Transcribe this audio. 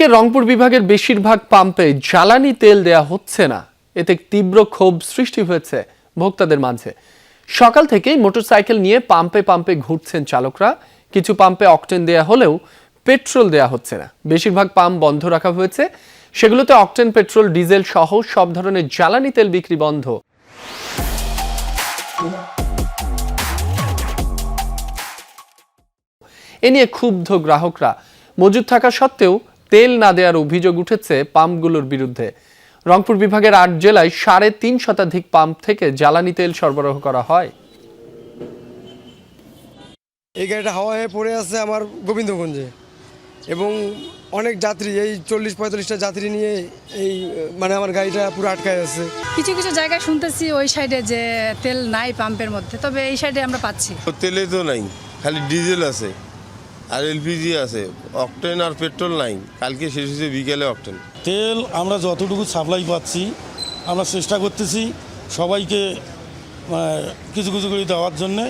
এদিকে রংপুর বিভাগের বেশিরভাগ পাম্পে জ্বালানি তেল দেয়া হচ্ছে না, এতে তীব্র ক্ষোভ সৃষ্টি হয়েছে ভোক্তাদের মাঝে। সকাল থেকেই মোটরসাইকেল নিয়ে পাম্পে পাম্পে ঘুরছেন চালকরা। কিছু পাম্পে অকটেন দেয়া হলেও পেট্রোল দেয়া হচ্ছে না। বেশিরভাগ পাম্প বন্ধ রাখা হয়েছে, সেগুলোতে অকটেন, পেট্রোল, ডিজেল সহ সব ধরনের জ্বালানি তেল বিক্রি বন্ধ। এ নিয়ে ক্ষুব্ধ গ্রাহকরা। মজুদ থাকা সত্ত্বেও তেল না দেওয়ার অভিযোগ উঠেছে পাম্পগুলোর বিরুদ্ধে। রংপুর বিভাগের ৮ জেলায় ৩.৫ শতাধিক পাম্প থেকে জ্বালানি তেল সরবরাহ করা হয়। এই গাড়িটা হাওয়া হয়ে পড়ে আছে আমার গোবিন্দগঞ্জে, এবং অনেক যাত্রী, এই ৪০-৪৫টা যাত্রী নিয়ে এই আমার গাড়িটা পুরো আটকায় আছে। কিছু কিছু জায়গায় শুনতেছি ওই সাইডে যে তেল নাই পাম্পের মধ্যে, তবে এই সাইডে আমরা পাচ্ছি। তেলে তো নাই, খালি ডিজেল আছে আর এলপিজি আছে, অকটেন আর পেট্রোল নাই। কালকে শেষ হয়েছে বিকেলে অকটেন। তেল আমরা যতটুকু সাপ্লাই পাচ্ছি আমরা চেষ্টা করতেছি সবাইকে কিছু কিছু করে দেওয়ার জন্যে।